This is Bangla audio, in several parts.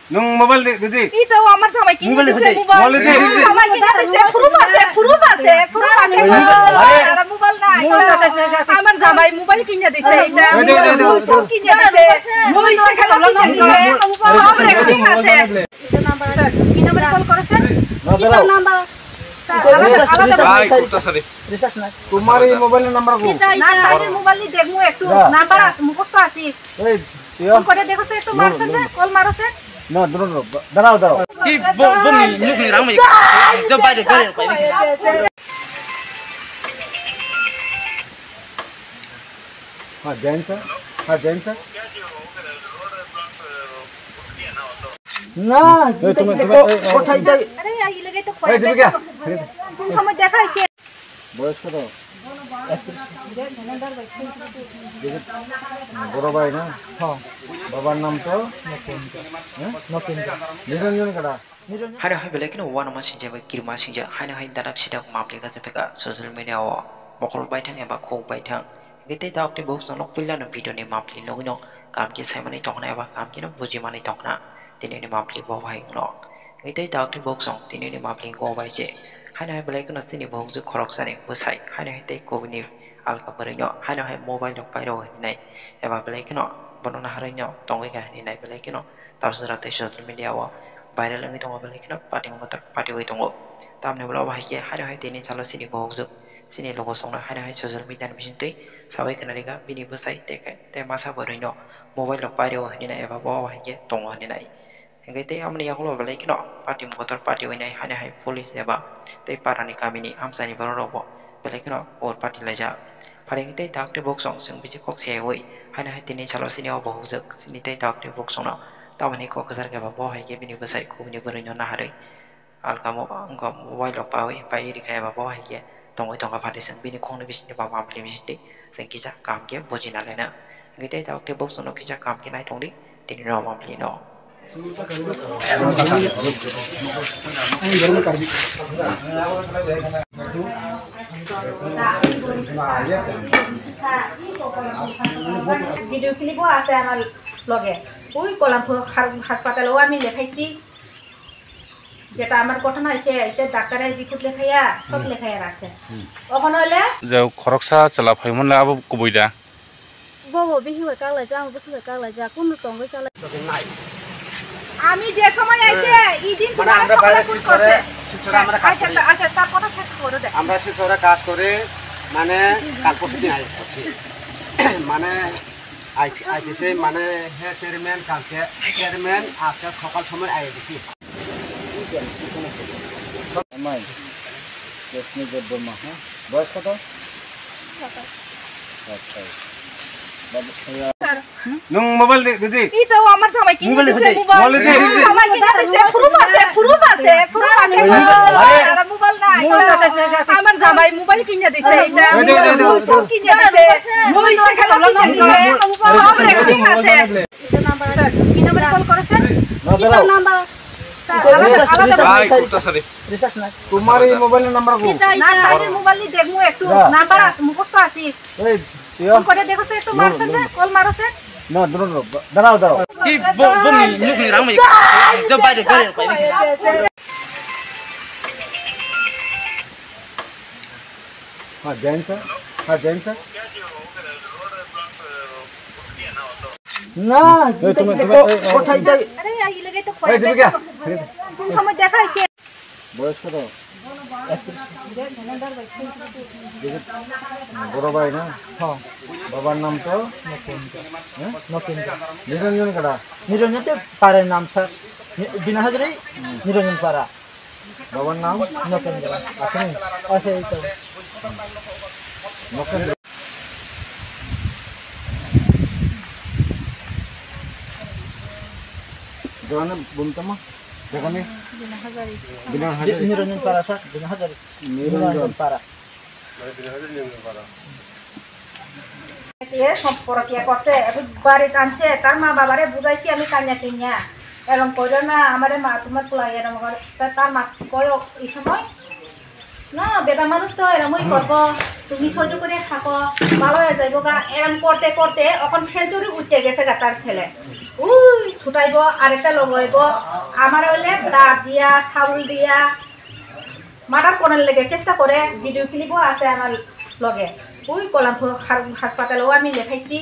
nung mobile didi itu আমার জামাই কিনে দিছে মোবাইল জামাই কিনে দিছে প্রুফ আছে আর মোবাইল না আমার জামাই মোবাইল কিনে দিছে এটা সব কিনে দিছে মই সেখানে কিনে দিছে সব রেকর্ডিং আছে এটা নাম্বার কি নাম্বার কল করেছেন এটা নাম্বার তোমার এই মোবাইলের নাম্বার কো না তাদের মোবাইল নি দেখমু একটু নাম্বার আছে মুখস্থ আছে এই করে দেখো একটু মারছেন কল মারছেন না দাঁড়াও কি বমি মুখ নি রামই জব বাইরে করে हां जैन सर না কোথায় যাই আরে এই লাগে তো কয় বেশি কোন সময় দেখাইছে বয়স কত বড় ভাই না হ্যাঁ বাবার নাম তো নিরঞ্জন কাটা हाय हाय बेले किनो वान मासिं जेबो किरमा सिंजा हाय हाय दाराक सिदा माप्ले गासे फेका सोशल मीडिया ओ मकल बायथां एबा खौ बायथां गेते दावते बक्स नक पिलानो भिडियो नि माप्ले नगिनो काम के साइमानै तखना एबा काम के बुजि मानै तखना दिनैनि माप्ले बहाय न गेते दावते बक्स दिनैनि माप्ले गो बायजे हाय हाय बेले किनो सिनि बक्स खरक साने बसाय हाय हाय ते कोबनि आलका बरैनो हाय हाय मोबाइल दक पाइरो हिनाय एबा बेले किनो बनना हारैनो तंगै गा हिनाय बेले किनो तावसराते social media O viral ang itong mabalik na pati ko itong tam na wala bahaya hari tini calo sini bohong sini logo song na hari social media na bisin tuy sawai kana liga bini busai te masa baru nyo mobile lo pari oh ni na eba bawa bahaya tong ni na enggak te amni aku lo balik no pati motor pati ko ni hari polis eba te para ni kami ni amsa ni baru robo balik no or pati laja paling te tak te box song sing bisi kok siai woi hari tini calo sini oh bohong sini te tak te box song na तावनी को कसर के बाबा है के बिनी बसाई को बिनी बरनो ना हरे अलका मोबाइल पावे पाई रिखाय बाबा है के तंगै तंगा फादेसन बिनी खोंनो बिसिनि बाबा आमले बिसिनि जों किजा काम के बुजिना लेना गिते दावते बक्स नो किजा काम के नाय तंगदि तिनि न मामले न ভিডিও ক্লিপও আছে আমার লগে ওই কলামপুর হাসপাতালেও আমি লেখাইছি যেটা আমার ঘটনা হয়েছে এটা ডাক্তারের রিপোর্ট লেখাইয়া সব লেখাইয়া রাখছে ওখানে হলে যে খরকসা চালা ফাইমন আবো কবইদা ববো বিহি হই কাগলাই যা বসু হই কাগলাই যা কোন তঙ্গই চালা আমি যে সময় আইছে এই দিন মানে আমরা বাইরে শিক্ষরে আমরা কাজ করি আচ্ছা তার কথা শেষ করে দে আমরা শিক্ষরে কাজ করে মানে কাল পরশু দিন আইছি মানে আইতেছে মানে হে চেয়ারম্যান কালকে চেয়ারম্যান আজকে সকাল সময় আই গেছি আমাই কেসনি দেবমা হ্যাঁ বয়স কত আচ্ছা nung mobile didi itu আমার জামাই কিনে দিছে মোবাইল জামাই কিনে দিছে প্রুফ আছে আর মোবাইল না আমার জামাই মোবাইল কিনে দিছে এটা সব কিনে দিছে মই সেখানে কিনে দিছে সব রেকর্ডিং আছে এটা নাম্বার কি নাম্বার কল করেছেন এটা নাম্বার তোমার এই মোবাইলের নাম্বার কো না তাদের মোবাইল নি দেখমু একটু নাম্বার আছে মুখস্থ আছে করে দেখো একটু মারছেন কল মারছেন না দাঁড়াও কি বমি মুখ নি রামই জব বাইরে করে हां जैन सर না কোথায় যাই আরে এই লাগে তো কয় বেশি কোন সময় দেখাইছে বয়স কত বড় ভাই না হ্যাঁ বাবার নাম তো নিরঞ্জন কাটা নিরঞ্জন পাড়ার নাম স্যার বিনা হাজারে নিরঞ্জন পাড়া বাবার নাম নকেন্দ্র আছে এই তো নকেন্দ্র জানা বলতাম যেখানে বিনা হাজারে নিরঞ্জন পাড়া স্যার বিনা হাজারে নিরঞ্জন পাড়া এ সম্পর্কে করছে বাড়ি টানছে তার মা বাবারে বুঝাইছি আমি কান্যা কিনিয়া এরকম করে না আমারে মা তোমার পোলা এরকম করে তার মা কয় এই সময় না বেটা মানুষ তো এরকমই করবো তুমি সহ্য করে থাকো ভালো হয়ে যাইব গা এরকম করতে করতে এখন সেঞ্চুরি উঠতে গেছে গা তার ছেলে ওই ছুটাইব আরেকটা লগাইব আমার হইলে দাঁত দিয়া চাউল দিয়া মার্ডার করার লেগে চেষ্টা করে ভিডিও ক্লিপও আছে আমার লগে ওই কলামপুর হাসপাতালেও আমি লেখাইছি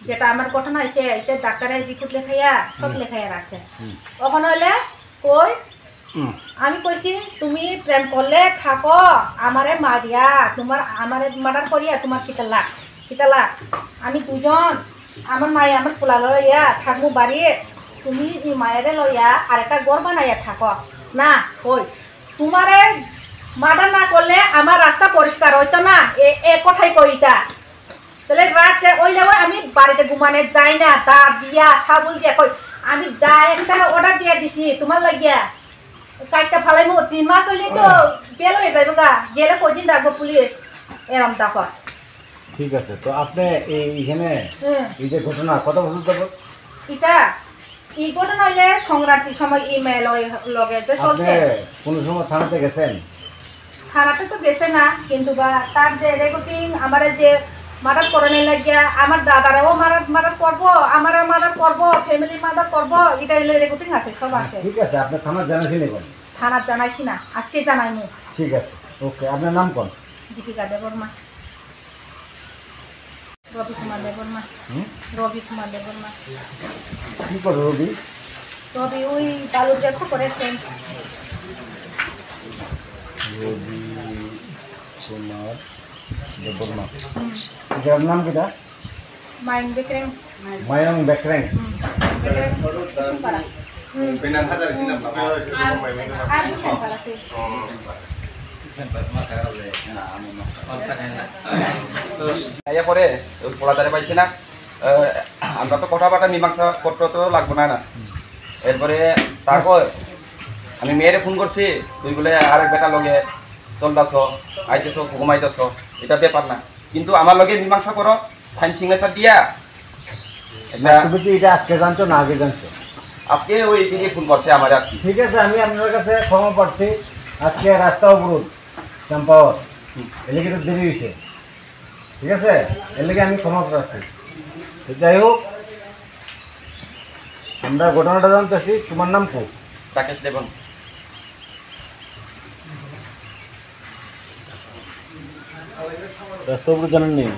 যেটা আমার ঘটনা হয়েছে এটা ডাক্তারের রিপোর্ট লেখাইয়া সব লেখাইয়া রাখছে ওখানে হইলে কই আমি কইছি তুমি প্রেম করলে থাকো আমারে মারিয়া তোমার আমারে মার্ডার করিয়া তোমার কিতালা আমি দুজন আমার মায়ে আমার পোলা লইয়া থাকবো বাড়িয়ে তুমি এই মায়েরে লইয়া আরেকটা ঘর বানাইয়া থাকো না কই তোমারে মার্ডার না করলে আমার রাস্তা পরিষ্কার হইতো না এ কথাই কইতা তাহলে রাতে ওই লেগে আমি বাড়িতে ঘুমানে যাই না দাঁত দিয়া সাবুল দিয়া কই আমি একটা অর্ডার দিয়ে দিছি তোমার লাগিয়া কাইটা ফালাইমু 3 মাস হইলে তো বেল হয়ে যাইব গা গেলে কদিন রাখবো পুলিশ এরম দেখো ঠিক আছে তো আপনি এইখানে এই যে ঘটনা কত বছর যাব এটা এই ঘটনা হইলে সংক্রান্তির সময় ইমেল লগে যে চলছে কোন সময় থানাতে গেছেন থানাতে তো গেছে না কিন্তু বা তার যে রেকর্ডিং আমার যে মার্ডার করানো লাগিয়া আমার দাদারাও মার্ডার করবো আমার মার্ডার করবো ফ্যামিলি মার্ডার করবো এটা হইলে রেকর্ডিং আছে সব আছে ঠিক আছে আপনি থানা জানাইছেন এখন থানা জানাইছি না আজকে জানাইমু ঠিক আছে ওকে আপনার নাম কোন দীপিকা দেববর্মা রবি কুমার দেববর্মা কি করে রবি ওই বালুর ব্যবসা করেছেন রবি কুমার দেববর্মা এটার নাম কিটা মাইন বেকরেং মায়াং বেকরেং সুপারা পেনান হাজার সিনা আর সেন্টার আছে পরে পড়াদারে পাইছি না আমরা তো কথাবার্তা মীমাংসা করতে তো লাগবো না এরপরে তারপর আমি মেয়েরে ফোন করছি তুই বলে আরেক বেটা লগে চলতাছ আইতেছ ঘুমাইতেছ এটা ব্যাপার না কিন্তু আমার লগে মীমাংসা করো সাইন সিগনেচার দিয়া তুমি কি এটা আজকে জানছো না আগে জানছো আজকে ওই দিকে ফোন করছে আমার আর কি ঠিক আছে আমি আপনার কাছে ক্ষমা প্রার্থী আজকে রাস্তা অবরোধ চম্পাওয়ার এর লেগে তো দেরি হয়েছে ঠিক আছে এর লেগে আমি ক্ষমা প্রার্থী যাই হোক আমরা ঘটনাটা জানতেছি তোমার নাম কি রাকেশ দেবন রাস্তা অবরোধ জানেন নেই